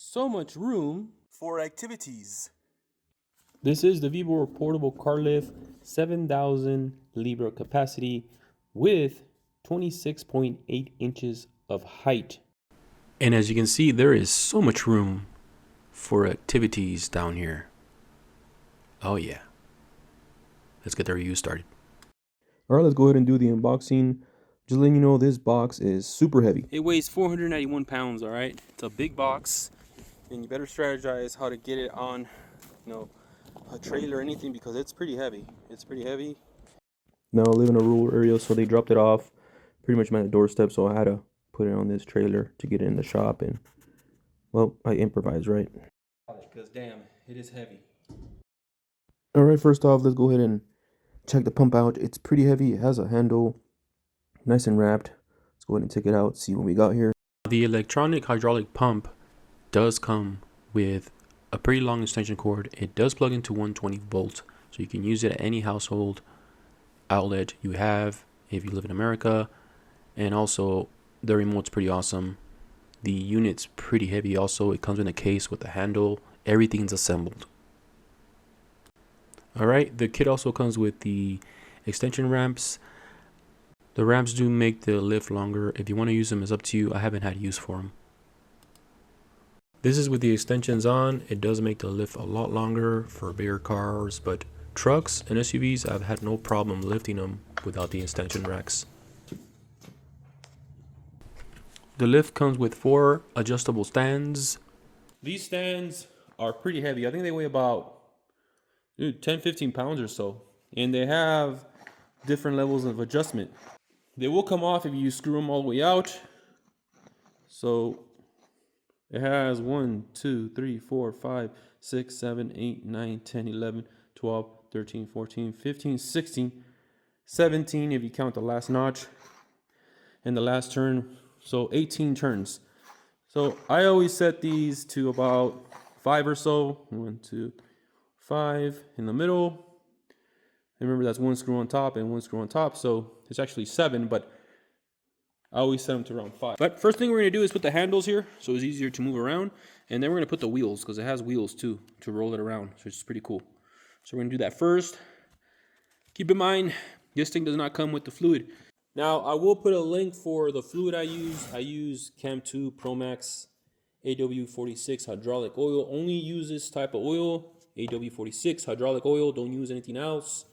So much room for activities. This is the VEVOR portable car lift, 7,000 Libra capacity with 26.8 inches of height. And as you can see, there is so much room for activities down here. Oh yeah. Let's get the review started. All right, let's go ahead and do the unboxing. Just letting you know, this box is super heavy. It weighs 491 pounds, all right? It's a big box, and you better strategize how to get it on, a trailer or anything, because it's pretty heavy. It's pretty heavy. Now, I live in a rural area, so they dropped it off pretty much at the doorstep, so I had to put it on this trailer to get it in the shop, and, well, I improvised, right? Because, damn, it is heavy. All right, first off, let's go ahead and check the pump out. It's pretty heavy. It has a handle, nice and wrapped. Let's go ahead and take it out, see what we got here. The electronic hydraulic pump does come with a pretty long extension cord. It does plug into 120 volts, so you can use it at any household outlet you have if you live in America. And also, the remote's pretty awesome. The unit's pretty heavy also. It comes in a case with a handle. Everything's assembled. Alright, the kit also comes with the extension ramps. The ramps do make the lift longer. If you want to use them, it's up to you. I haven't had use for them. This is with the extensions on. It does make the lift a lot longer for bigger cars, but trucks and SUVs, I've had no problem lifting them without the extension racks. The lift comes with 4 adjustable stands. These stands are pretty heavy. I think they weigh about 10-15 pounds or so, and they have different levels of adjustment. They will come off if you screw them all the way out. So it has 1, 2, 3, 4, 5, 6, 7, 8, 9, 10, 11, 12, 13, 14, 15, 16, 17 if you count the last notch and the last turn. So 18 turns. So I always set these to about 5 or so. 1, 2, 5 in the middle. And remember, that's 1 screw on top and 1 screw on top. So it's actually 7, but I always set them to around 5. But first thing we're going to do is put the handles here, so it's easier to move around. And then we're going to put the wheels, because it has wheels too, to roll it around. So it's pretty cool. So we're going to do that first. Keep in mind, this thing does not come with the fluid. Now, I will put a link for the fluid I use. I use Cam2 Promax AW46 hydraulic oil. Only use this type of oil, AW46 hydraulic oil. Don't use anything else.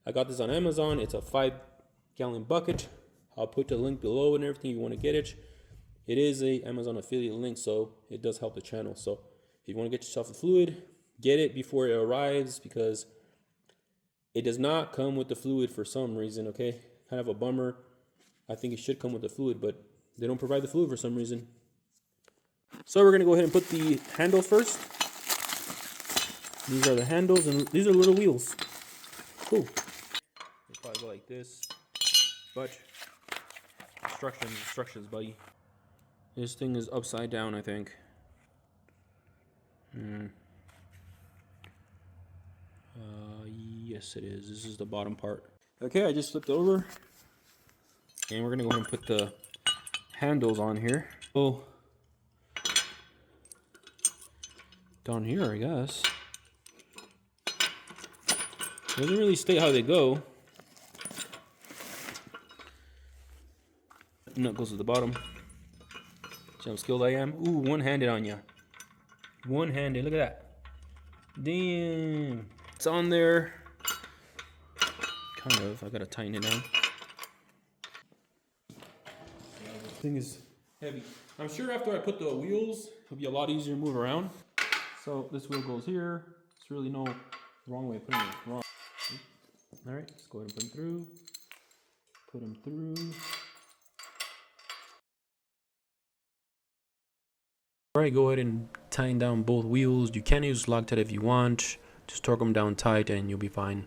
I got this on Amazon. It's a 5-gallon bucket. I'll put the link below and everything if you want to get it. It is a Amazon affiliate link, so it does help the channel. So if you want to get yourself a fluid, get it before it arrives, because it does not come with the fluid for some reason, okay? Kind of a bummer. I think it should come with the fluid, but they don't provide the fluid for some reason. So we're going to go ahead and put the handles first. These are the handles, and these are little wheels. Cool. They probably go like this, but instructions, buddy. This thing is upside down, I think. Yes, it is. This is the bottom part. Okay, I just flipped over, and we're gonna go ahead and put the handles on here. Oh, down here, I guess. Doesn't really state how they go. Nut goes to the bottom. See how skilled I am? Ooh, one-handed on ya. One-handed, look at that. Damn. It's on there. Kind of, I gotta tighten it down. This thing is heavy. I'm sure after I put the wheels, it'll be a lot easier to move around. So this wheel goes here. There's really no wrong way of putting it. Wrong. Alright, let's go ahead and put them through. Put them through. Alright, go ahead and tighten down both wheels. You can use Loctite if you want. Just torque them down tight and you'll be fine.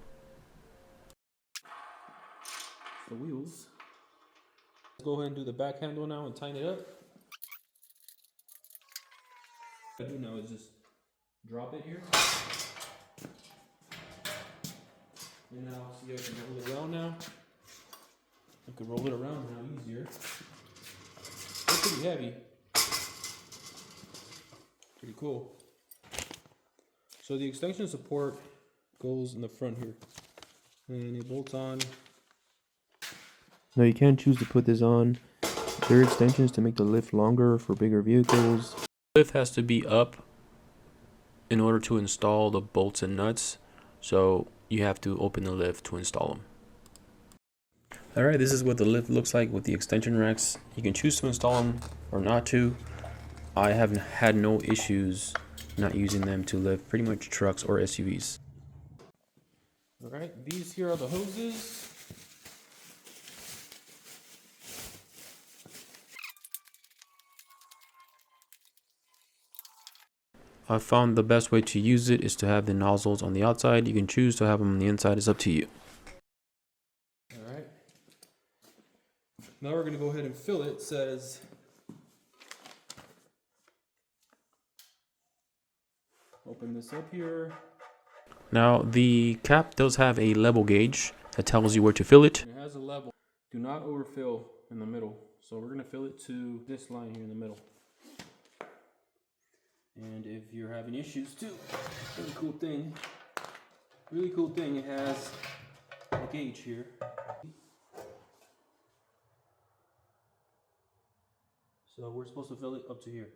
The wheels. Let's go ahead and do the back handle now and tighten it up. What I do now is just drop it here. And now see if I can roll it around now. I can roll it around now easier. It's pretty heavy. Pretty cool. So the extension support goes in the front here, and it bolts on. Now you can choose to put this on. There are extensions to make the lift longer for bigger vehicles. The lift has to be up in order to install the bolts and nuts, so you have to open the lift to install them. Alright, this is what the lift looks like with the extension racks. You can choose to install them or not to. I haven't had no issues not using them to lift pretty much trucks or SUVs. Alright, these here are the hoses. I found the best way to use it is to have the nozzles on the outside. You can choose to have them on the inside, it's up to you. Alright. Now we're going to go ahead and fill it. It says open this up here. Now the cap does have a level gauge that tells you where to fill it. It has a level. Do not overfill in the middle. So we're going to fill it to this line here in the middle. And if you're having issues too, really cool thing, it has a gauge here. So we're supposed to fill it up to here.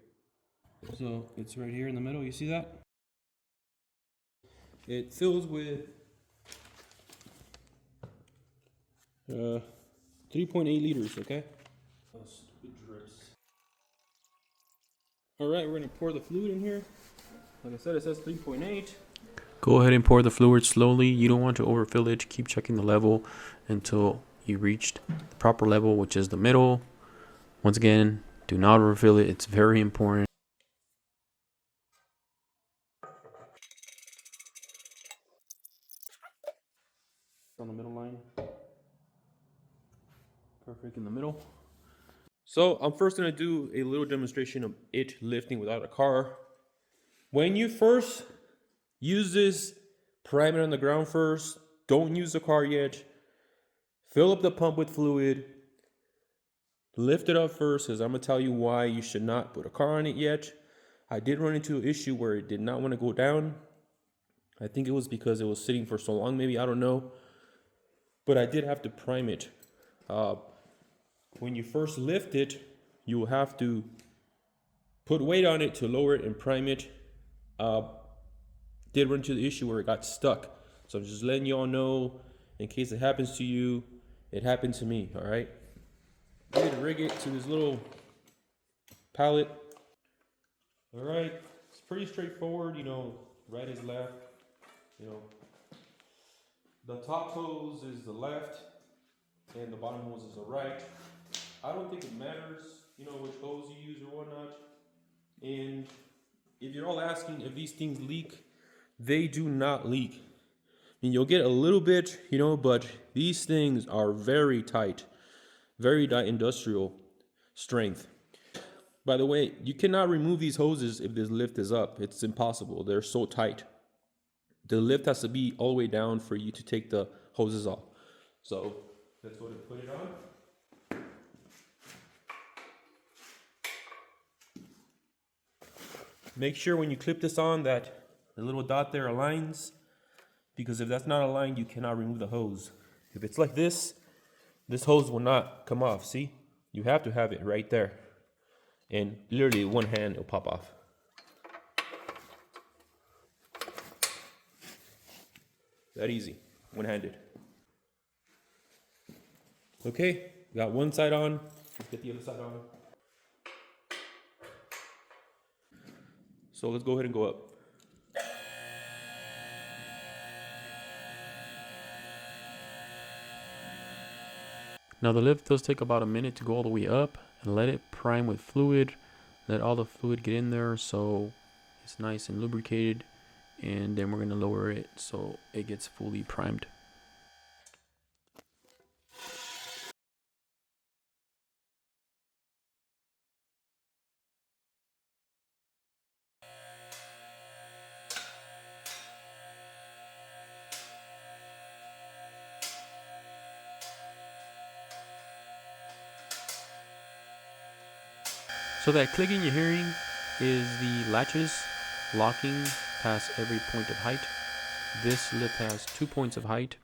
So it's right here in the middle, you see that? It fills with 3.8 liters, okay? Alright, we're going to pour the fluid in here. Like I said, it says 3.8. Go ahead and pour the fluid slowly. You don't want to overfill it. Keep checking the level until you reached the proper level, which is the middle. Once again, do not overfill it. It's very important. On the middle line. Perfect in the middle. So I'm first going to do a little demonstration of it lifting without a car. When you first use this, prime it on the ground first. Don't use the car yet. Fill up the pump with fluid. Lift it up first, because I'm going to tell you why you should not put a car on it yet. I did run into an issue where it did not want to go down. I think it was because it was sitting for so long, maybe, I don't know. But I did have to prime it. When you first lift it, you will have to put weight on it to lower it and prime it. Did run into the issue where it got stuck. So I'm just letting you all know, in case it happens to you, it happened to me, all right? I did rig it to this little pallet. All right, it's pretty straightforward, you know, right is left, you know. The top hose is the left, and the bottom hose is the right. I don't think it matters, you know, which hose you use or whatnot. And if you're all asking if these things leak, they do not leak. I mean, you'll get a little bit, you know, but these things are very tight, very industrial strength. By the way, you cannot remove these hoses if this lift is up. It's impossible. They're so tight. The lift has to be all the way down for you to take the hoses off. So let's go ahead and put it on. Make sure when you clip this on that the little dot there aligns, because if that's not aligned, you cannot remove the hose. If it's like this hose will not come off, see? You have to have it right there. And literally one hand, it'll pop off. That easy, one-handed. Okay, got one side on, let's get the other side on. So let's go ahead and go up. Now the lift does take about a minute to go all the way up, and let it prime with fluid. Let all the fluid get in there so it's nice and lubricated, and then we're going to lower it so it gets fully primed. So that clicking you're hearing is the latches locking past every point of height. This lift has 2 points of height,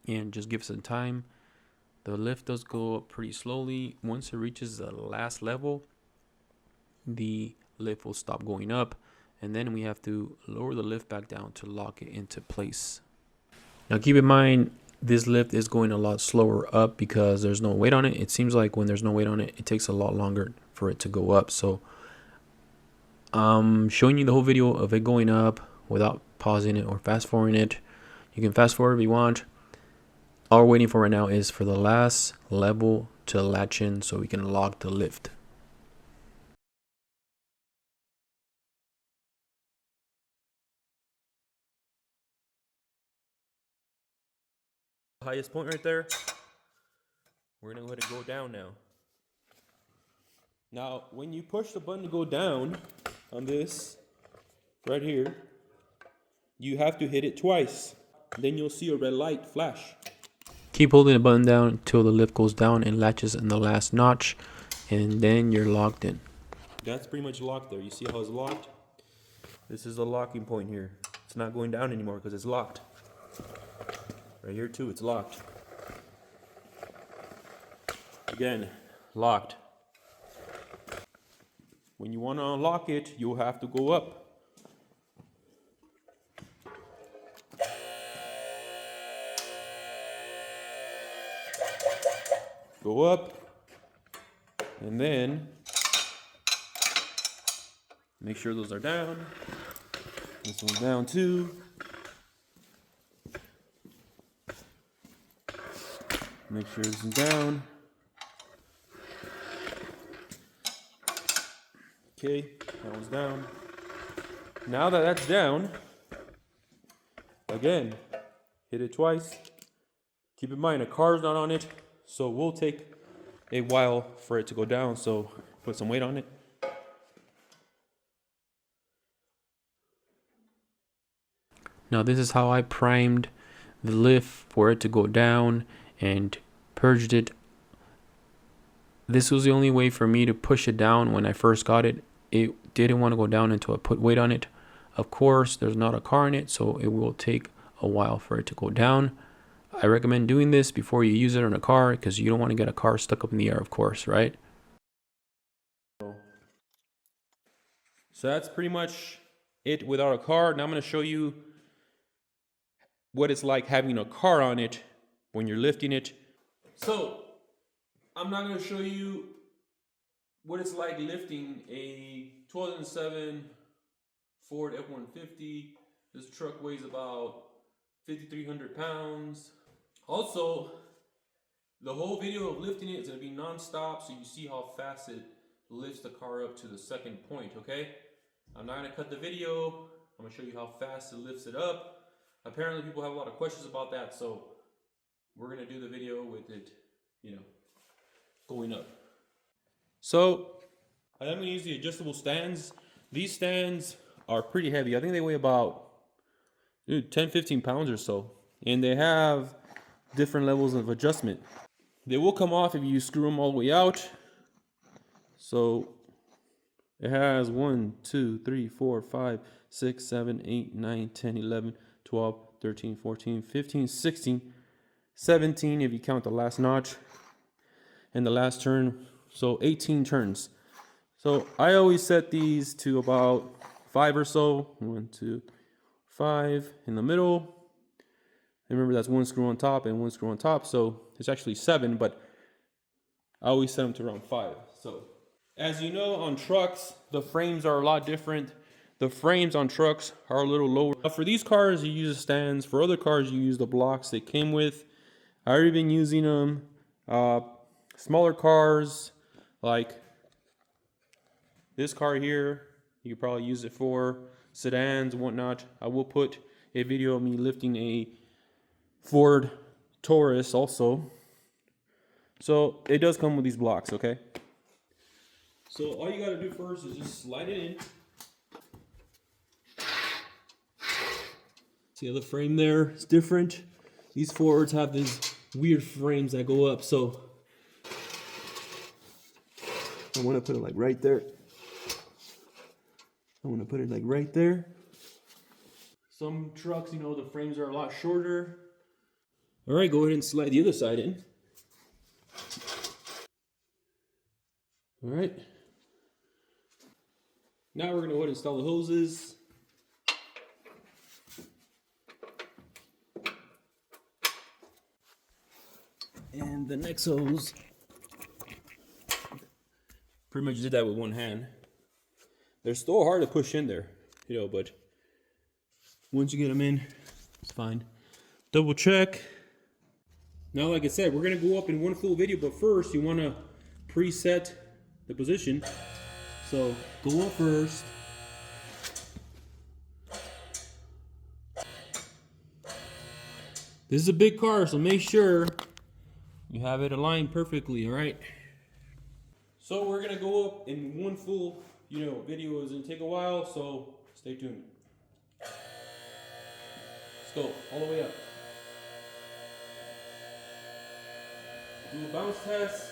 and just give some time. The lift does go up pretty slowly. Once it reaches the last level, the lift will stop going up, and then we have to lower the lift back down to lock it into place. Now keep in mind, this lift is going a lot slower up because there's no weight on it. It seems like when there's no weight on it, it takes a lot longer for it to go up. So I'm showing you the whole video of it going up without pausing it or fast forwarding it. You can fast forward if you want. All we're waiting for right now is for the last level to latch in so we can lock the lift. Highest point right there. We're gonna let it go down now. Now, when you push the button to go down on this right here, you have to hit it twice. Then you'll see a red light flash. Keep holding the button down until the lift goes down and latches in the last notch, and then you're locked in. That's pretty much locked there. You see how it's locked? This is the locking point here. It's not going down anymore because it's locked. Right here too, it's locked. Again, locked. When you want to unlock it, you'll have to go up. Go up, and then make sure those are down. This one's down too. Make sure this is down. Okay, that one's down. Now that that's down, again, hit it twice. Keep in mind, a car's not on it, so we'll take a while for it to go down, so put some weight on it. Now this is how I primed the lift for it to go down and purged it. This was the only way for me to push it down when I first got it. It didn't want to go down until I put weight on it. Of course, there's not a car in it, so it will take a while for it to go down. I recommend doing this before you use it on a car because you don't want to get a car stuck up in the air, of course, right? So that's pretty much it without a car. Now I'm going to show you what it's like having a car on it when you're lifting it. So I'm not going to show you what it's like lifting a 2007 Ford F-150. This truck weighs about 5,300 pounds. Also, the whole video of lifting it is going to be non-stop, so you see how fast it lifts the car up to the second point, okay? I'm not going to cut the video. I'm going to show you how fast it lifts it up. Apparently people have a lot of questions about that, so we're going to do the video with it, going up. So I'm going to use the adjustable stands. These stands are pretty heavy. I think they weigh about 10-15 pounds or so, and they have different levels of adjustment. They will come off if you screw them all the way out. So it has 1, 2, 3, 4, 5, 6, 7, 8, 9, 10, 11, 12, 13, 14, 15, 16, 17 if you count the last notch and the last turn. So 18 turns. So I always set these to about 5 or so. 1, 2, 5 in the middle. And remember, that's 1 screw on top and 1 screw on top. So it's actually 7, but I always set them to around 5. So as you know, on trucks, the frames are a lot different. The frames on trucks are a little lower. For these cars, you use the stands. For other cars, you use the blocks they came with. I've already been using them. Smaller cars, like this car here, you could probably use it for sedans and whatnot. I will put a video of me lifting a Ford Taurus also. So it does come with these blocks, okay? So all you gotta do first is just slide it in. See the frame there? It's different. These Fords have these weird frames that go up, so I want to put it like right there. I want to put it like right there. Some trucks, you know, the frames are a lot shorter. All right, go ahead and slide the other side in. All right. Now we're going to go ahead and install the hoses. And the next hose, pretty much did that with one hand. They're still hard to push in there, you know, but once you get them in, it's fine. Double check. Now, like I said, we're gonna go up in one full video, but first you wanna preset the position. So go up first. This is a big car, so make sure you have it aligned perfectly, all right? So we're gonna go up in one full, you know, video is gonna take a while, so stay tuned. Let's go all the way up. Do a bounce test.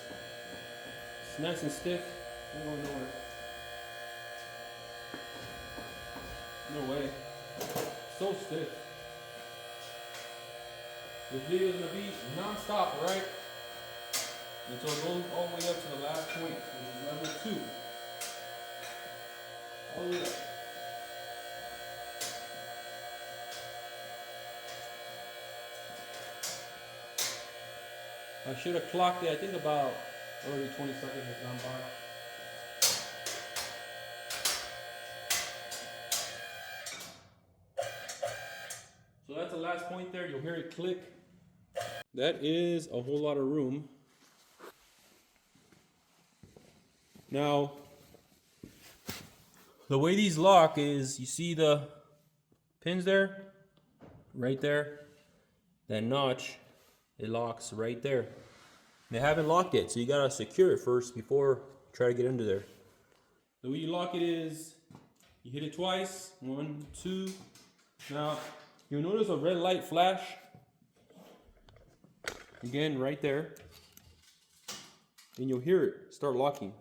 It's nice and stiff. Ain't going nowhere. No way. So stiff. This video is gonna be non-stop, right? Until it goes all the way up to the last point, which is number 2. All the way up. I should have clocked it, I think about already 20 seconds has gone by. So that's the last point there, you'll hear it click. That is a whole lot of room. Now, the way these lock is, you see the pins there? Right there. That notch, it locks right there. They haven't locked it, so you gotta secure it first before try to get under there. The way you lock it is, you hit it twice, 1, 2. Now, you'll notice a red light flash. Again, right there. And you'll hear it start locking.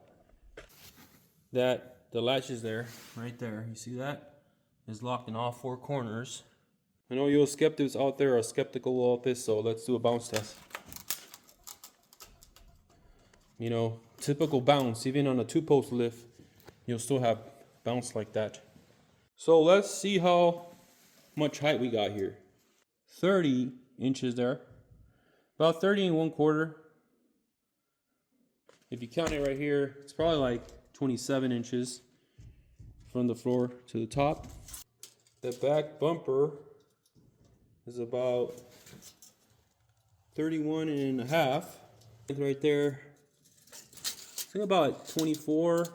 That, the latch is there, right there. You see that? It's locked in all 4 corners. I know you skeptics out there are skeptical of this, so let's do a bounce test. You know, typical bounce, even on a 2-post lift, you'll still have bounce like that. So let's see how much height we got here. 30 inches there. About 30 1/4. If you count it right here, it's probably like 27 inches from the floor to the top. The back bumper is about 31 1/2. Right there. I think about 24,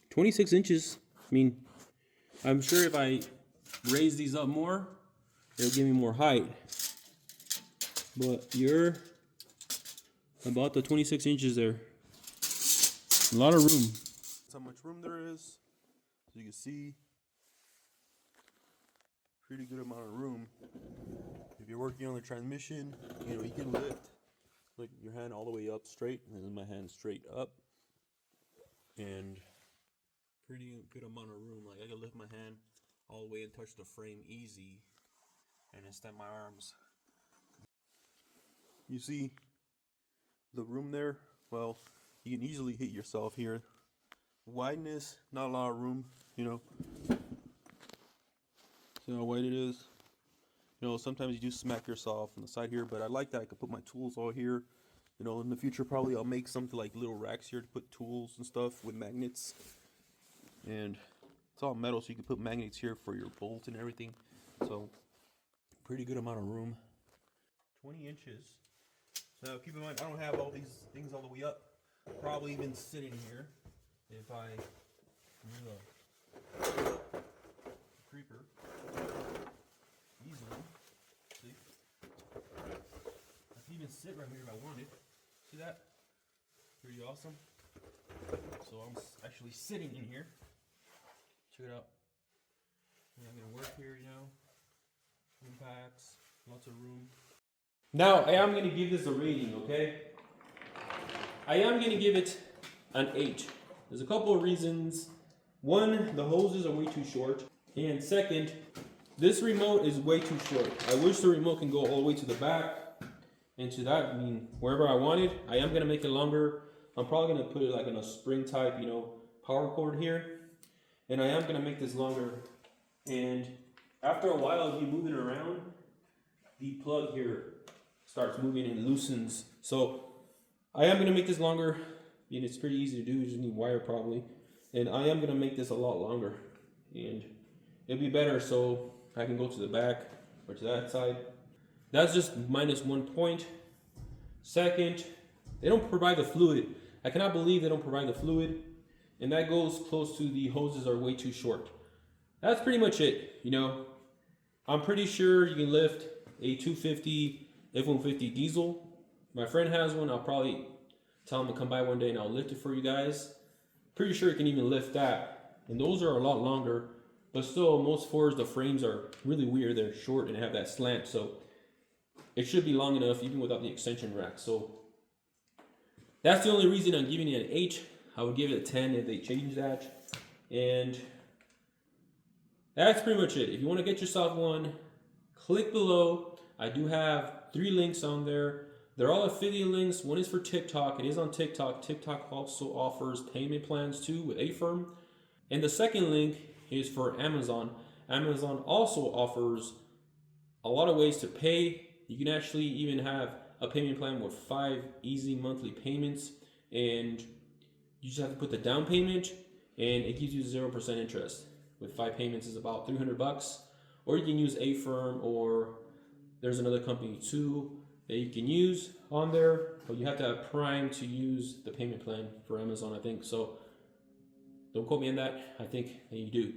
26 inches. I mean, I'm sure if I raise these up more, it'll give me more height. But you're about the 26 inches there. A lot of room. That's how much room there is. So you can see, pretty good amount of room. If you're working on the transmission, you know, you can lift like your hand all the way up straight, and then my hand straight up. And pretty good amount of room. Like I can lift my hand all the way and touch the frame easy and extend my arms. You see the room there? Well, you can easily hit yourself here. Wideness, not a lot of room, you know. See how wide it is? You know, sometimes you do smack yourself on the side here, but I like that I could put my tools all here. You know, in the future probably I'll make something like little racks here to put tools and stuff with magnets. And it's all metal, so you can put magnets here for your bolts and everything. So, pretty good amount of room. 20 inches. Now keep in mind, I don't have all these things all the way up. Probably even sitting here. If I do a creeper easily, see? I can even sit right here if I wanted. See that? Pretty awesome. So I'm actually sitting in here. Check it out. I'm gonna work here, you know. Impacts, lots of room. Now I am gonna give this a rating, okay? I am gonna give it an 8. There's a couple of reasons One, the hoses are way too short. And second, this remote is way too short. I wish the remote can go all the way to the back. And to that, I mean, wherever I want it. I am gonna make it longer. I'm probably gonna put it like in a spring type, you know, power cord here. And I am gonna make this longer. And after a while of you moving around, the plug here starts moving and loosens. So I am gonna make this longer. And it's pretty easy to do, you just need wire probably. And I am gonna make this a lot longer. And it'll be better so I can go to the back or to that side. That's just minus 1 point. Second, they don't provide the fluid. I cannot believe they don't provide the fluid. And that goes close to the hoses are way too short. That's pretty much it, you know. I'm pretty sure you can lift a 250 F-150 diesel. My friend has one. I'll probably tell him to come by one day and I'll lift it for you guys. Pretty sure you can even lift that. And those are a lot longer. But still, most Fords, the frames are really weird. They're short and have that slant. So it should be long enough even without the extension rack. So that's the only reason I'm giving it an 8. I would give it a 10 if they change that. And that's pretty much it. If you want to get yourself one, click below. I do have 3 links on there. They're all affiliate links. One is for TikTok. It is on TikTok. TikTok also offers payment plans too with Affirm. And the second link is for Amazon. Amazon also offers a lot of ways to pay. You can actually even have a payment plan with 5 easy monthly payments, and you just have to put the down payment and it gives you 0% interest. With 5 payments is about $300. Or you can use Affirm, or there's another company too that you can use on there, but you have to have Prime to use the payment plan for Amazon, I think. So don't quote me on that. I think that you do.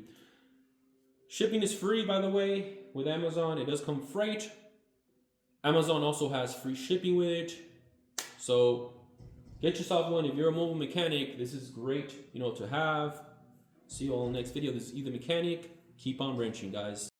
Shipping is free, by the way, with Amazon. It does come freight. Amazon also has free shipping with it. So get yourself one. If you're a mobile mechanic, this is great, you know, to have. See you all in the next video. This is Either Mechanic. Keep on wrenching, guys.